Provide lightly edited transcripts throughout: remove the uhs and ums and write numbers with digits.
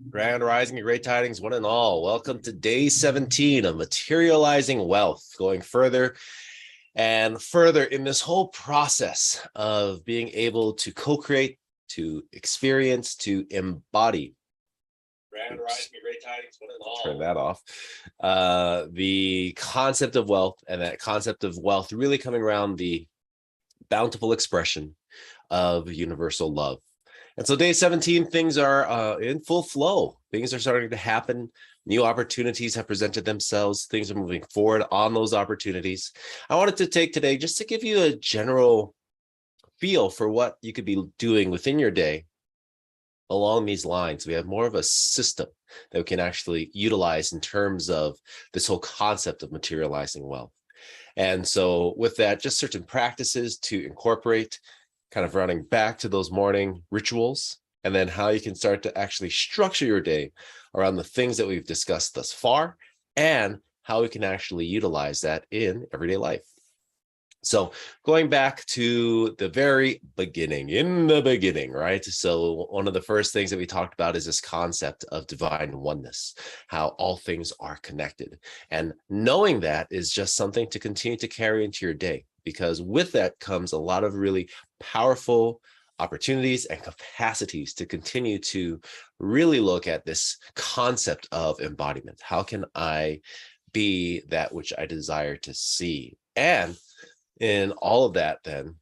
Grand Rising, great tidings, one and all. Welcome to day 17 of Materializing Wealth, going further and further in this whole process of being able to co-create, to experience, to embody. Grand Rising, great tidings, one and all. Turn that off. The concept of wealth, and that concept of wealth really coming around the bountiful expression of universal love. And so day 17, things are in full flow. Things are starting to happen. New opportunities have presented themselves. Things are moving forward on those opportunities. I wanted to take today just to give you a general feel for what you could be doing within your day along these lines. We have more of a system that we can actually utilize in terms of this whole concept of materializing wealth. And so with that, just certain practices to incorporate, kind of running back to those morning rituals, and then how you can start to actually structure your day around the things that we've discussed thus far, and how we can actually utilize that in everyday life. So going back to the very beginning, right? So one of the first things that we talked about is this concept of divine oneness, how all things are connected. And knowing that is just something to continue to carry into your day, because with that comes a lot of really powerful opportunities and capacities to continue to really look at this concept of embodiment. How can I be that which I desire to see? And in all of that, then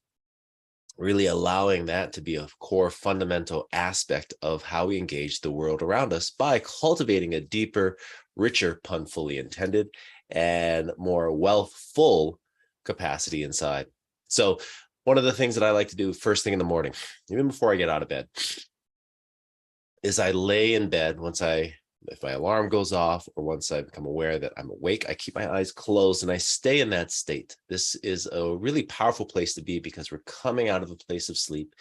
really allowing that to be a core fundamental aspect of how we engage the world around us by cultivating a deeper, richer, pun fully intended, and more wealthful capacity inside. So one of the things that I like to do first thing in the morning, even before I get out of bed, is I lay in bed if my alarm goes off or once I become aware that I'm awake, I keep my eyes closed and I stay in that state. This is a really powerful place to be because we're coming out of a place of sleep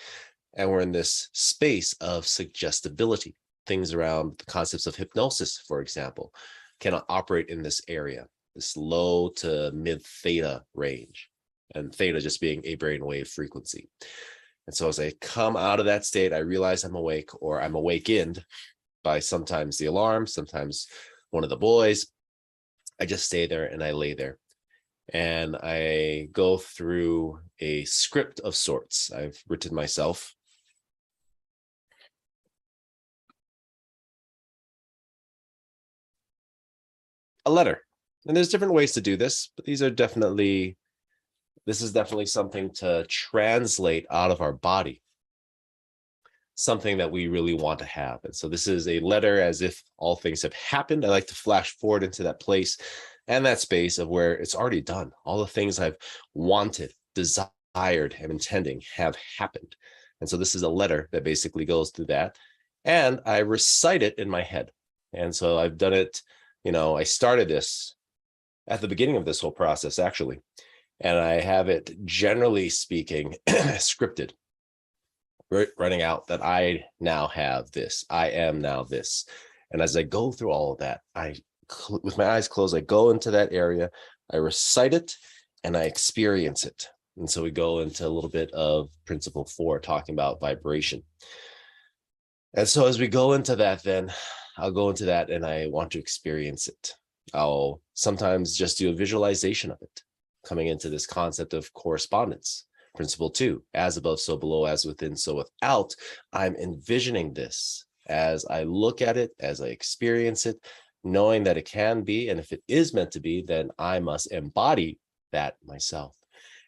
and we're in this space of suggestibility. Things around the concepts of hypnosis, for example, can operate in this area, this low to mid theta range, and theta just being a brainwave frequency. And so as I come out of that state, I realize I'm awake, or I'm awakened by sometimes the alarm, sometimes one of the boys. I just stay there and I lay there. And I go through a script of sorts I've written myself. A letter. And there's different ways to do this, but this is definitely something to translate out of our body, something that we really want to have. And so this is a letter as if all things have happened. I like to flash forward into that place and that space of where it's already done. All the things I've wanted, desired, and intending have happened. And so this is a letter that basically goes through that. And I recite it in my head. And so I've done it, I started this at the beginning of this whole process, actually. And I have it, generally speaking, scripted, running out that I now have this, I am now this. And as I go through all of that, with my eyes closed, I go into that area, I recite it, and I experience it. And so we go into a little bit of principle 4, talking about vibration. And so as we go into that, then I'll go into that and I want to experience it. I'll sometimes just do a visualization of it, coming into this concept of correspondence. Principle 2, as above, so below, as within, so without. I'm envisioning this as I look at it, as I experience it, knowing that it can be, and if it is meant to be, then I must embody that myself.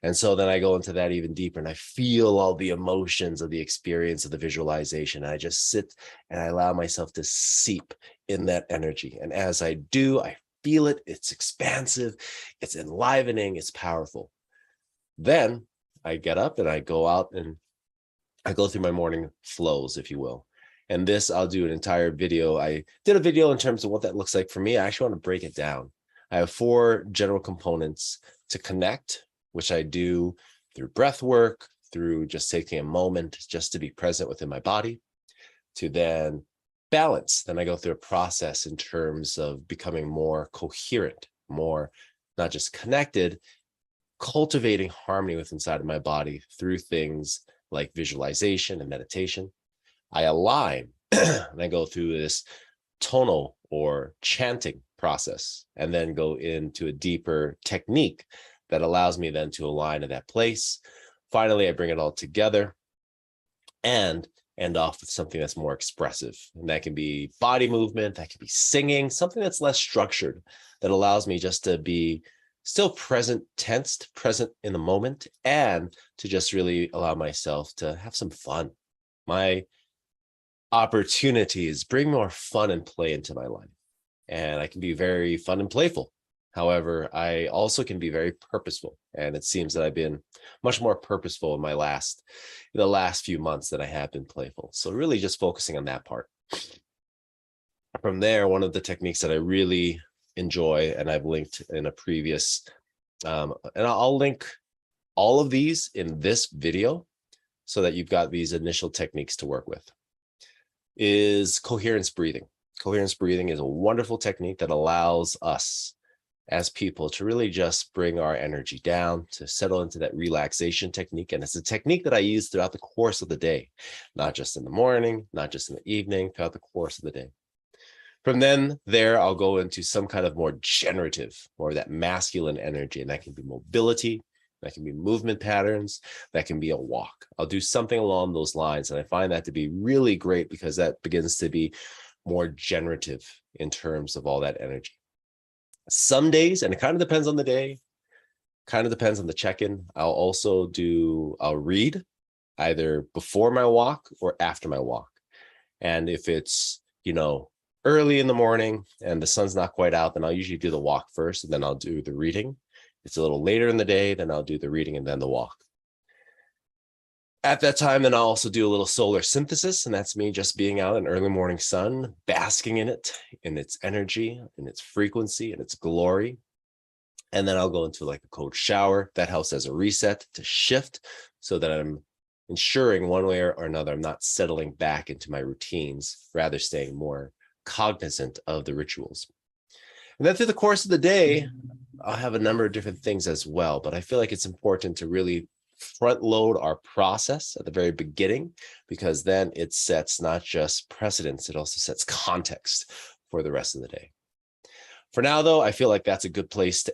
And so then I go into that even deeper and I feel all the emotions of the experience of the visualization. I just sit and I allow myself to seep in that energy. And as I do, I feel it. It's expansive, it's enlivening, it's powerful. Then I get up and I go out and I go through my morning flows, if you will. And this, I'll do an entire video. I did a video in terms of what that looks like for me. I actually want to break it down. I have 4 general components to connect, which I do through breath work, through just taking a moment just to be present within my body, to then balance. Then I go through a process in terms of becoming more coherent, more not just connected, cultivating harmony with inside of my body through things like visualization and meditation. I align And I go through this tonal or chanting process, and then go into a deeper technique that allows me then to align to that place. Finally, I bring it all together and end off with something that's more expressive. And that can be body movement, that can be singing, something that's less structured, that allows me just to be still present, tensed, present in the moment, and to just really allow myself to have some fun. My opportunities bring more fun and play into my life. And I can be very fun and playful. However, I also can be very purposeful. And it seems that I've been much more purposeful in the last few months than I have been playful. So really just focusing on that part. From there, one of the techniques that I really enjoy, and I've linked in a previous, and I'll link all of these in this video so that you've got these initial techniques to work with, is coherence breathing. Coherence breathing is a wonderful technique that allows us as people to really just bring our energy down, to settle into that relaxation technique. And it's a technique that I use throughout the course of the day, not just in the morning, not just in the evening, throughout the course of the day. From there, I'll go into some kind of more generative, or that masculine energy, and that can be mobility, that can be movement patterns, that can be a walk. I'll do something along those lines, and I find that to be really great because that begins to be more generative in terms of all that energy. Some days, and it kind of depends on the day, kind of depends on the check-in, I'll read either before my walk or after my walk. And if it's, early in the morning and the sun's not quite out, then I'll usually do the walk first, and then I'll do the reading. If it's a little later in the day, then I'll do the reading and then the walk. At that time, then I'll also do a little solar synthesis, and that's me just being out in early morning sun, basking in it, in its energy, in its frequency, in its glory. And then I'll go into like a cold shower. That helps as a reset to shift so that I'm ensuring one way or another, I'm not settling back into my routines, rather staying more cognizant of the rituals. And then through the course of the day, I'll have a number of different things as well, but I feel like it's important to really front load our process at the very beginning, because then it sets not just precedence, it also sets context for the rest of the day. For now, though, I feel like that's a good place to